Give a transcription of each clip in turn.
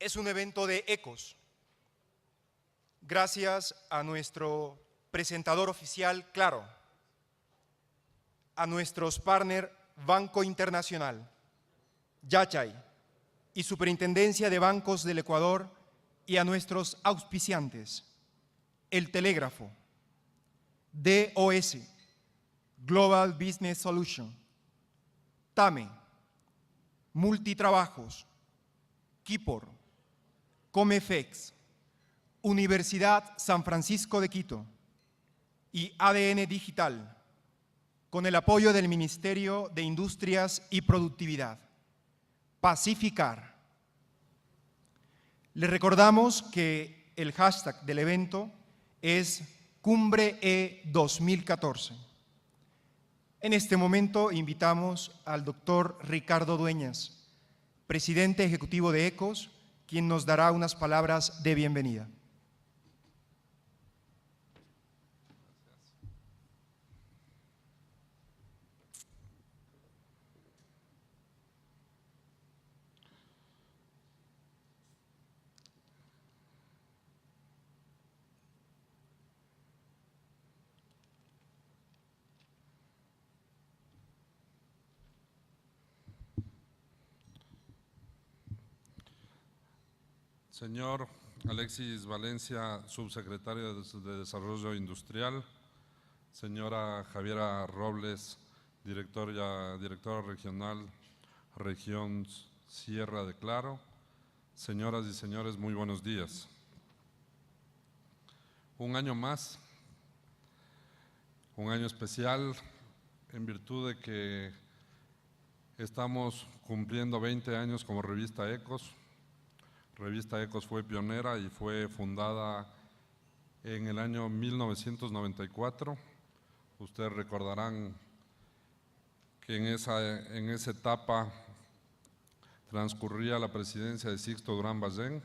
es un evento de ecos. Gracias a nuestro presentador oficial, Claro, a nuestros partners Banco Internacional, Yachay y Superintendencia de Bancos del Ecuador, y a nuestros auspiciantes, El Telégrafo, DOS, Global Business Solution, TAME, Multitrabajos, Kipor, Comefex, Universidad San Francisco de Quito y ADN Digital, con el apoyo del Ministerio de Industrias y Productividad. Pacificar. Les recordamos que el hashtag del evento es CumbreE 2014. En este momento invitamos al doctor Ricardo Dueñas, presidente ejecutivo de ECOS, quien nos dará unas palabras de bienvenida. Señor Alexis Valencia, subsecretario de Desarrollo Industrial. Señora Javiera Robles, directora regional, región Sierra de Claro. Señoras y señores, muy buenos días. Un año más, un año especial en virtud de que estamos cumpliendo 20 años como revista Ecos. Revista Ecos fue pionera y fue fundada en el año 1994. Ustedes recordarán que en esa etapa transcurría la presidencia de Sixto Durán Ballén,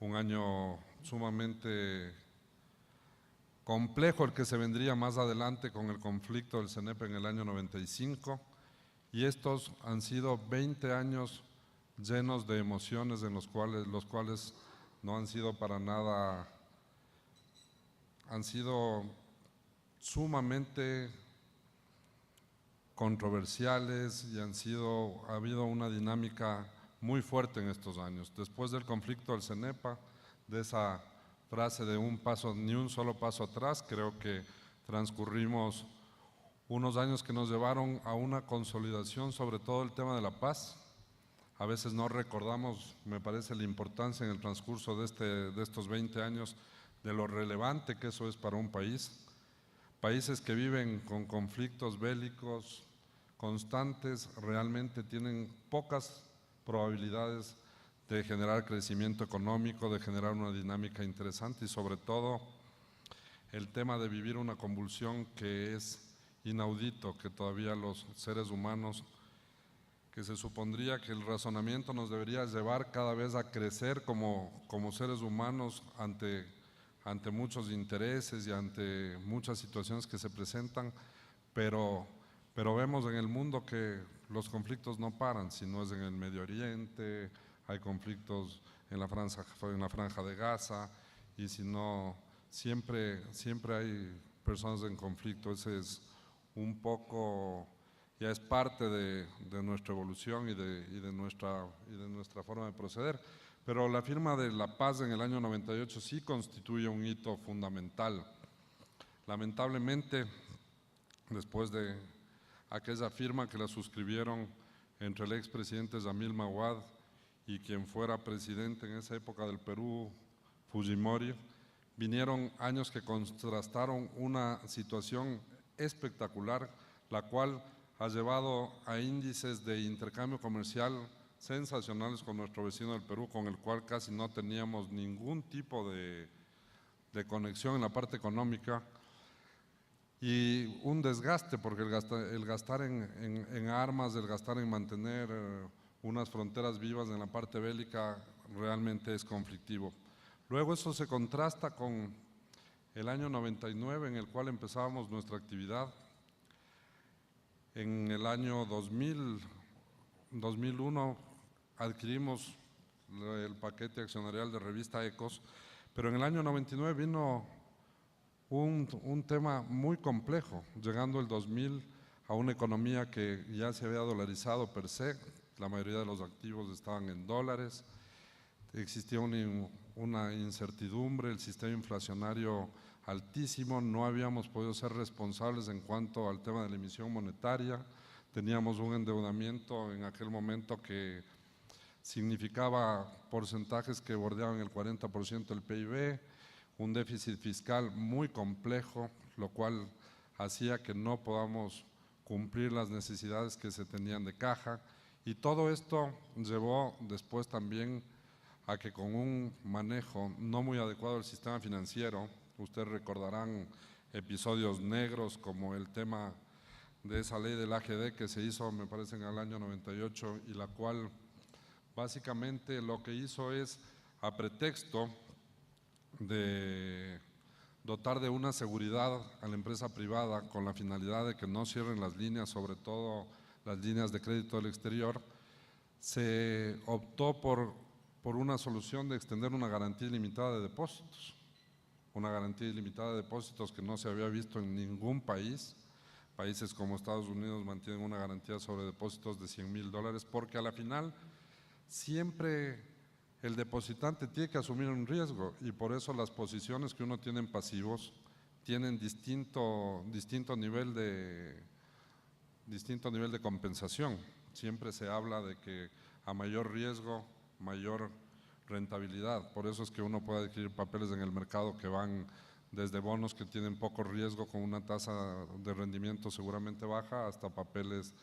un año sumamente complejo el que se vendría más adelante con el conflicto del CENEP en el año 95, y estos han sido 20 años llenos de emociones en los cuales no han sido para nada, han sido sumamente controversiales y ha habido una dinámica muy fuerte en estos años. Después del conflicto del CENEPA, de esa frase de ni un solo paso atrás, creo que transcurrimos unos años que nos llevaron a una consolidación, sobre todo el tema de la paz. A veces no recordamos, me parece, la importancia en el transcurso de estos 20 años de lo relevante que eso es para un país. Países que viven con conflictos bélicos constantes realmente tienen pocas probabilidades de generar crecimiento económico, de generar una dinámica interesante y sobre todo el tema de vivir una convulsión que es inaudito, que todavía los seres humanos, que se supondría que el razonamiento nos debería llevar cada vez a crecer como seres humanos ante muchos intereses y ante muchas situaciones que se presentan, pero vemos en el mundo que los conflictos no paran. Si no es en el Medio Oriente, hay conflictos en la franja de Gaza, y si no, siempre hay personas en conflicto. Ese es un poco, ya es parte de nuestra evolución y de nuestra forma de proceder. Pero la firma de la paz en el año 98 sí constituye un hito fundamental. Lamentablemente, después de aquella firma que la suscribieron entre el expresidente Jamil Mahuad y quien fuera presidente en esa época del Perú, Fujimori, vinieron años que contrastaron una situación espectacular, la cual ha llevado a índices de intercambio comercial sensacionales con nuestro vecino del Perú, con el cual casi no teníamos ningún tipo de conexión en la parte económica, y un desgaste, porque el gastar en armas, el gastar en mantener unas fronteras vivas en la parte bélica realmente es conflictivo. Luego eso se contrasta con el año 99, en el cual empezábamos nuestra actividad. En el año 2001 adquirimos el paquete accionarial de revista Ecos, pero en el año 99 vino un tema muy complejo, llegando el 2000 a una economía que ya se había dolarizado per se, la mayoría de los activos estaban en dólares, existía una incertidumbre, el sistema inflacionario altísimo, no habíamos podido ser responsables en cuanto al tema de la emisión monetaria, teníamos un endeudamiento en aquel momento que significaba porcentajes que bordeaban el 40% del PIB, un déficit fiscal muy complejo, lo cual hacía que no podamos cumplir las necesidades que se tenían de caja, y todo esto llevó después también a que con un manejo no muy adecuado del sistema financiero, ustedes recordarán episodios negros como el tema de esa ley del AGD que se hizo, me parece, en el año 98, y la cual básicamente lo que hizo es, a pretexto de dotar de una seguridad a la empresa privada con la finalidad de que no cierren las líneas, sobre todo las líneas de crédito del exterior, se optó por una solución de extender una garantía ilimitada de depósitos. Una garantía ilimitada de depósitos que no se había visto en ningún país. Países como Estados Unidos mantienen una garantía sobre depósitos de $100,000 porque a la final siempre el depositante tiene que asumir un riesgo y por eso las posiciones que uno tiene en pasivos tienen distinto nivel de compensación. Siempre se habla de que a mayor riesgo, mayor rentabilidad. Por eso es que uno puede adquirir papeles en el mercado que van desde bonos que tienen poco riesgo con una tasa de rendimiento seguramente baja hasta papeles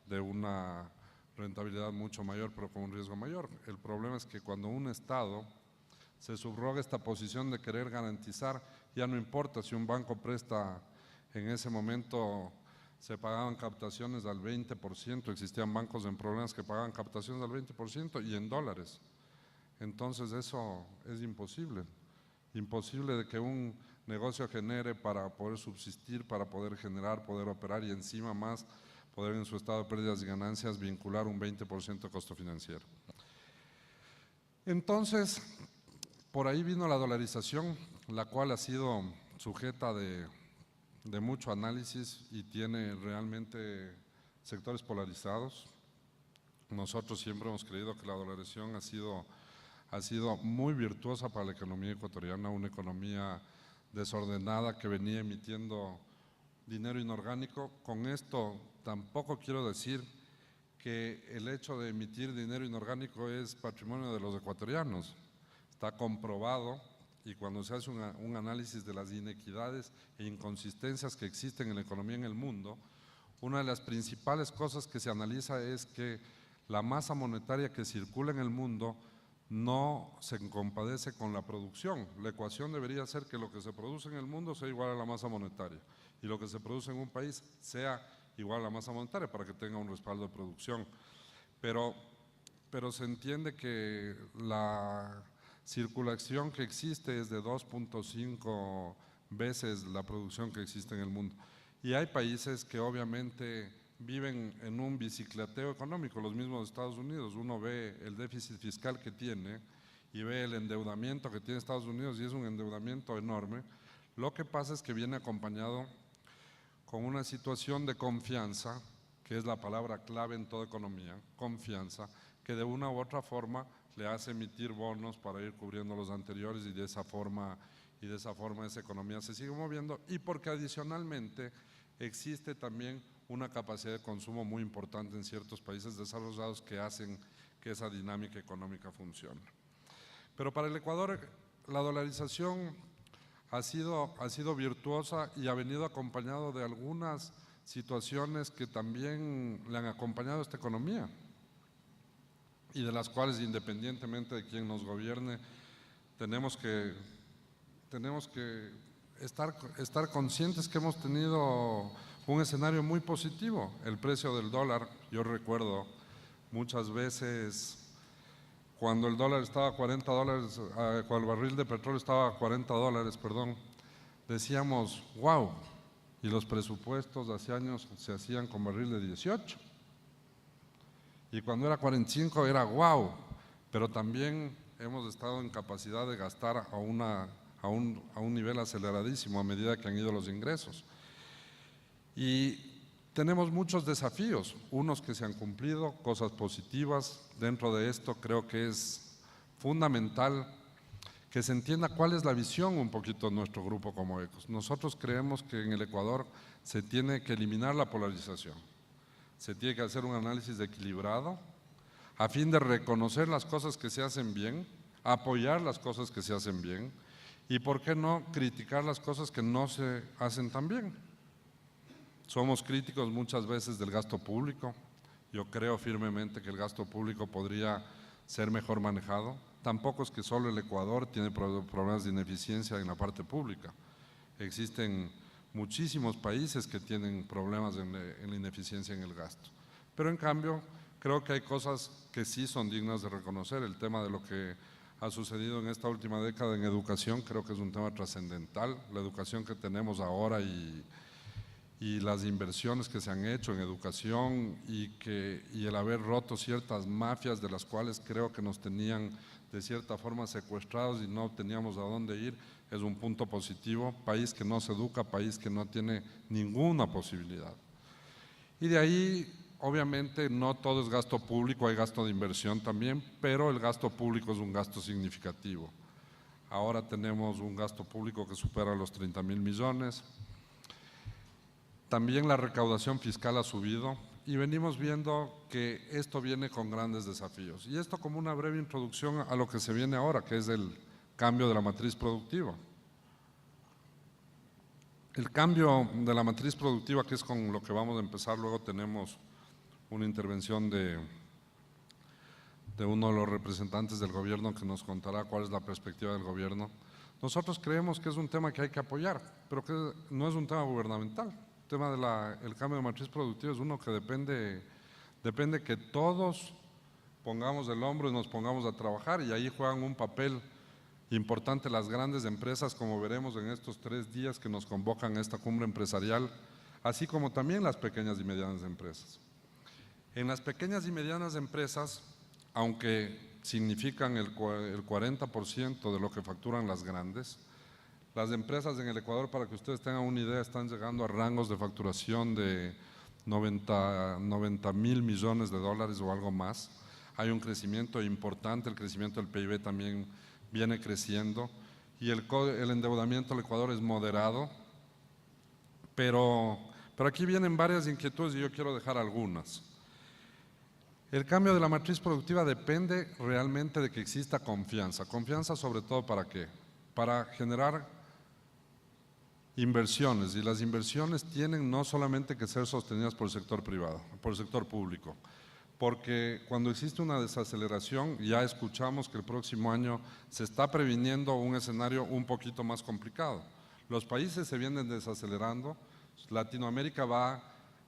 de una rentabilidad mucho mayor pero con un riesgo mayor. El problema es que cuando un Estado se subroga esta posición de querer garantizar, ya no importa si un banco presta, en ese momento se pagaban captaciones al 20%, existían bancos en problemas que pagaban captaciones al 20% y en dólares. Entonces eso es imposible de que un negocio genere para poder subsistir, para poder generar, poder operar y encima más poder en su estado de pérdidas y ganancias vincular un 20% de costo financiero. Entonces, por ahí vino la dolarización, la cual ha sido sujeta de mucho análisis y tiene realmente sectores polarizados. Nosotros siempre hemos creído que la dolarización ha sido muy virtuosa para la economía ecuatoriana, una economía desordenada que venía emitiendo dinero inorgánico. Con esto tampoco quiero decir que el hecho de emitir dinero inorgánico es patrimonio de los ecuatorianos. Está comprobado y cuando se hace un análisis de las inequidades e inconsistencias que existen en la economía en el mundo, una de las principales cosas que se analiza es que la masa monetaria que circula en el mundo no se compadece con la producción. La ecuación debería ser que lo que se produce en el mundo sea igual a la masa monetaria y lo que se produce en un país sea igual a la masa monetaria para que tenga un respaldo de producción. Pero se entiende que la circulación que existe es de 2.5 veces la producción que existe en el mundo. Y hay países que obviamente viven en un bicicleteo económico, los mismos Estados Unidos. Uno ve el déficit fiscal que tiene y ve el endeudamiento que tiene Estados Unidos y es un endeudamiento enorme. Lo que pasa es que viene acompañado con una situación de confianza, que es la palabra clave en toda economía, confianza, que de una u otra forma le hace emitir bonos para ir cubriendo los anteriores y de esa forma esa economía se sigue moviendo y porque adicionalmente existe también una capacidad de consumo muy importante en ciertos países desarrollados que hacen que esa dinámica económica funcione. Pero para el Ecuador la dolarización ha sido virtuosa y ha venido acompañado de algunas situaciones que también le han acompañado a esta economía y de las cuales, independientemente de quién nos gobierne, tenemos que estar conscientes que hemos tenido un escenario muy positivo. El precio del dólar, yo recuerdo muchas veces cuando el dólar estaba a $40, cuando el barril de petróleo estaba a $40, perdón, decíamos, wow, y los presupuestos hace años se hacían con barril de 18. Y cuando era 45 era wow, pero también hemos estado en capacidad de gastar a un nivel aceleradísimo a medida que han ido los ingresos. Y tenemos muchos desafíos, unos que se han cumplido, cosas positivas. Dentro de esto creo que es fundamental que se entienda cuál es la visión un poquito de nuestro grupo como ECOS. Nosotros creemos que en el Ecuador se tiene que eliminar la polarización, se tiene que hacer un análisis equilibrado a fin de reconocer las cosas que se hacen bien, apoyar las cosas que se hacen bien y, ¿por qué no?, criticar las cosas que no se hacen tan bien. Somos críticos muchas veces del gasto público. Yo creo firmemente que el gasto público podría ser mejor manejado. Tampoco es que solo el Ecuador tiene problemas de ineficiencia en la parte pública. Existen muchísimos países que tienen problemas en la ineficiencia en el gasto. Pero en cambio, creo que hay cosas que sí son dignas de reconocer. El tema de lo que ha sucedido en esta última década en educación creo que es un tema trascendental. La educación que tenemos ahora y las inversiones que se han hecho en educación y el haber roto ciertas mafias de las cuales creo que nos tenían de cierta forma secuestrados y no teníamos a dónde ir, es un punto positivo. País que no se educa, país que no tiene ninguna posibilidad. Y de ahí, obviamente, no todo es gasto público, hay gasto de inversión también, pero el gasto público es un gasto significativo. Ahora tenemos un gasto público que supera los 30.000 millones. También la recaudación fiscal ha subido y venimos viendo que esto viene con grandes desafíos. Y esto como una breve introducción a lo que se viene ahora, que es el cambio de la matriz productiva. El cambio de la matriz productiva, que es con lo que vamos a empezar, luego tenemos una intervención de uno de los representantes del gobierno que nos contará cuál es la perspectiva del gobierno. Nosotros creemos que es un tema que hay que apoyar, pero que no es un tema gubernamental. El tema del cambio de matriz productiva es uno que depende que todos pongamos el hombro y nos pongamos a trabajar, y ahí juegan un papel importante las grandes empresas, como veremos en estos 3 días que nos convocan a esta cumbre empresarial, así como también las pequeñas y medianas empresas. En las pequeñas y medianas empresas, aunque significan el 40% de lo que facturan las grandes, las empresas en el Ecuador, para que ustedes tengan una idea, están llegando a rangos de facturación de 90.000 millones de dólares o algo más. Hay un crecimiento importante, el crecimiento del PIB también viene creciendo y el endeudamiento del Ecuador es moderado, pero aquí vienen varias inquietudes y yo quiero dejar algunas. El cambio de la matriz productiva depende realmente de que exista confianza. Confianza sobre todo ¿para qué? Para generar inversiones, y las inversiones tienen no solamente que ser sostenidas por el sector privado, por el sector público, porque cuando existe una desaceleración, ya escuchamos que el próximo año se está previniendo un escenario un poquito más complicado. Los países se vienen desacelerando, Latinoamérica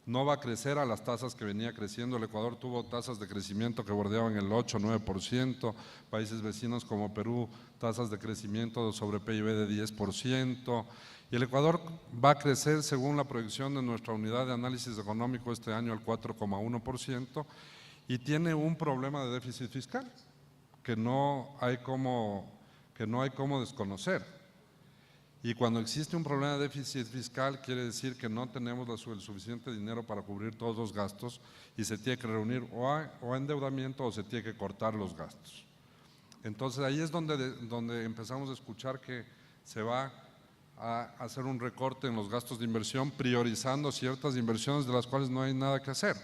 no va a crecer a las tasas que venía creciendo. El Ecuador tuvo tasas de crecimiento que bordeaban el 8-9%, países vecinos como Perú, tasas de crecimiento sobre PIB de 10%, y el Ecuador va a crecer según la proyección de nuestra unidad de análisis económico este año al 4,1%, y tiene un problema de déficit fiscal que no hay cómo desconocer. Y cuando existe un problema de déficit fiscal, quiere decir que no tenemos el suficiente dinero para cubrir todos los gastos y se tiene que reunir o endeudamiento o se tiene que cortar los gastos. Entonces ahí es donde empezamos a escuchar que se va a hacer un recorte en los gastos de inversión, priorizando ciertas inversiones de las cuales no hay nada que hacer.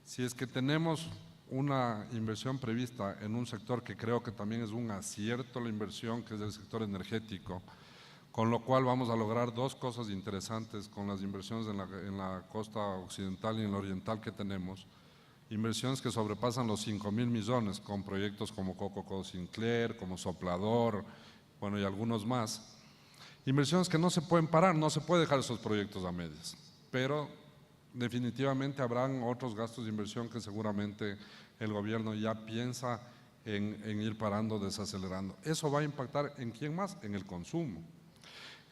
Si es que tenemos una inversión prevista en un sector que creo que también es un acierto la inversión, que es el sector energético, con lo cual vamos a lograr 2 cosas interesantes con las inversiones en la costa occidental y en la oriental que tenemos. Inversiones que sobrepasan los 5.000 millones con proyectos como Coco Sinclair, como Soplador, bueno, y algunos más. Inversiones que no se pueden parar, no se puede dejar esos proyectos a medias, pero definitivamente habrán otros gastos de inversión que seguramente el gobierno ya piensa en ir parando, desacelerando. Eso va a impactar ¿en quién más? En el consumo.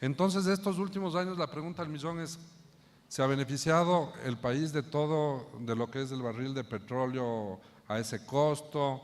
Entonces, estos últimos años la pregunta del millón es, ¿se ha beneficiado el país de todo, de lo que es el barril de petróleo a ese costo?